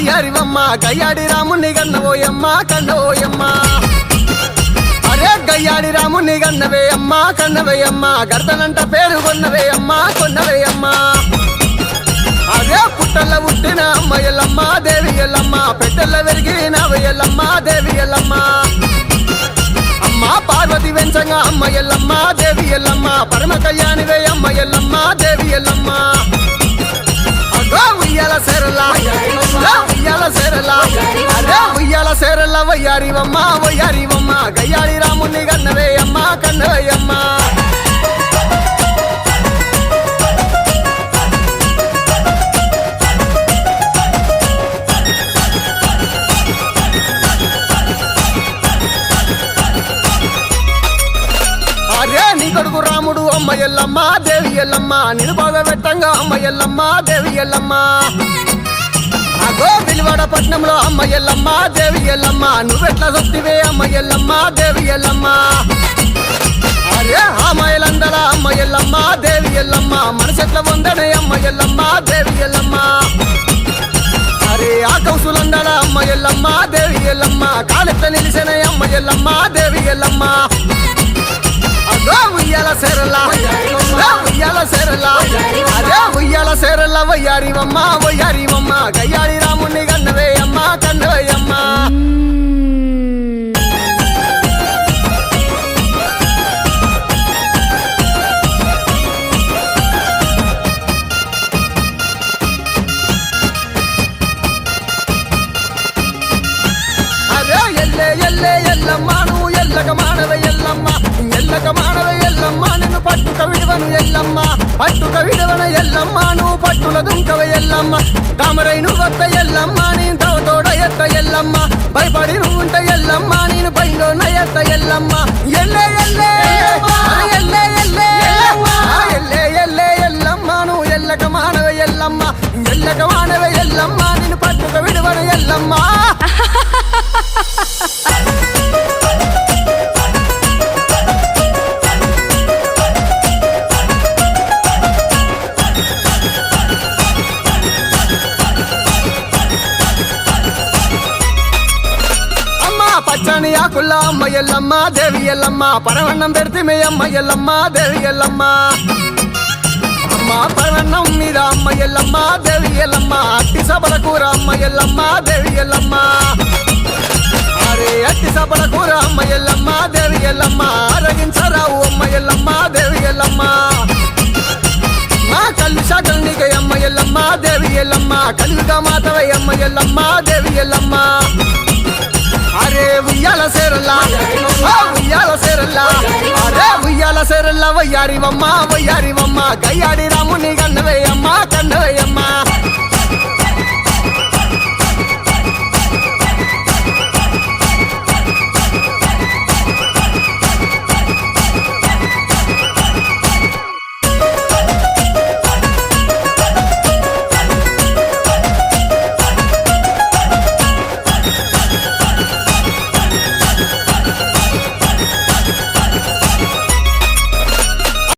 వయ్యారివమ్మ గయ్యాడి రాముని గన్నవోయమ్మ కన్నవోయమ్మ అరే గయ్యాడి రాముని గన్నవే అమ్మ కన్నవేయమ్మ గర్దనంట పేరు కొన్నవే అమ్మ కొన్నవేయమ్మ అదే పుట్టల్ల పుట్టిన అమ్మ ఎల్లమ్మ దేవి ఎల్లమ్మ పెట్టెల్ల వెరిగిన ఎల్లమ్మ దేవి ఎల్లమ్మ అమ్మ పార్వతి వెంచంగా అమ్మ ఎల్లమ్మ దేవి ఎల్లమ్మ పరమ కళ్యాణివే అమ్మ ఎల్లమ్మ దేవి ఎల్లమ్మ అగో ఉయ్యాల సేరలా ఉయ్యాల సేరలా అరే ఉయ్యాల సేరలా వయ్యారివమ్మ వయ్యారివమ్మ గయ్యాడి రాముని కన్నవే అమ్మ కన్నవేయమ్మ నీ కొడుకు రాముడు అమ్మ ఎల్లమ్మ దేవి ఎల్లమ్మ నిన్ను బాగా పెట్టంగా అమ్మ ఎల్లమ్మ దేవి ఎల్లమ్మ అగో విలువడ పట్నంలో అమ్మ ఎల్లమ్మ దేవి ఎల్లమ్మ నువ్వెట్లా సొత్తివే అమ్మ ఎల్లమ్మ దేవి ఎల్లమ్మ అరే అమ్మాయిలందల అమ్మ ఎల్లమ్మ దేవి ఎల్లమ్మ మనసెట్ల వందనే అమ్మ ఎల్లమ్మ దేవి ఎల్లమ్మ అరే ఆ కౌసులందల అమ్మ ఎల్లమ్మ దేవి ఎల్లమ్మ కాలెట్ల నిలిసనే అమ్మ ఎల్లమ్మ దేవి ఎల్లమ్మ ఉయ్యాల సేరలా ఉయ్యాల సేరలా అరే ఉయ్యాల సేరలా వయ్యారివమ్మ వయ్యారివమ్మ గయ్యాడి రాముని కన్నవే అమ్మ కన్నవేయమ్మ అరే ఎల్లే ఎల్లే ఎల్లమ్మ నువ్వు ఎల్లక మానవే ఎల్లమ్మ ఎల్లక మానవే ఎల్లమ్మ నిన్ను పట్టుక విడవను ఎల్లమ్మ పట్టుక విడవన ఎల్లమ్మ నువ్వు పట్టుల దుంకవ ఎల్లమ్మ తామరై నువ్వు వద్ద ఎల్లమ్మ నేను తోడ ఎత్త ఎల్లమ్మ భయపడి నువ్వు ఉంట ఎల్లమ్మ నేను పైలో ఎత్త ఎల్లమ్మ ఎల్లే ఎల్లే ఎల్లే ఎల్లే ఎల్లే ఎల్లే ఎల్లమ్మ నువ్వు ఎల్లక మానవ ఎల్లమ్మ ఎల్లక మానవ ఎల్లమ్మ నేను పట్టుక విడవను ఎల్లమ్మ పచ్చని ఆకుల్ల అమ్మ ఎల్లమ్మ దేవి ఎల్లమ్మ పరవన్నం పెడితే అమ్మ ఎల్లమ్మ దేవి ఎల్లమ్మ అమ్మ పరవన్నం మీద అమ్మ ఎల్లమ్మ దేవి ఎల్లమ్మ అట్టి సబల కూర అమ్మ ఎల్లమ్మ దేవి ఎల్లమ్మ అరే అట్టి సబల కూర అమ్మ ఎల్లమ్మ దేవి ఎల్లమ్మ అరగించరావు అమ్మ ఎల్లమ్మ దేవి ఎల్లమ్మ మా కళ్ళు శాఖలు నీకే అమ్మ ఎల్లమ్మ దేవి ఎల్లమ్మ కలివిగా మాతవై అమ్మ ఎల్లమ్మ దేవి ఎల్లమ్మ అరే ఉయ్యాల సేరల్లా ఉయ్యాల సేరల్లా అరే ఉయ్యాల సేరల్లా వయ్యారివమ్మ వయ్యారివమ్మ గయ్యాడి రాముని కన్నవేయమ్మ కన్నవేయమ్మ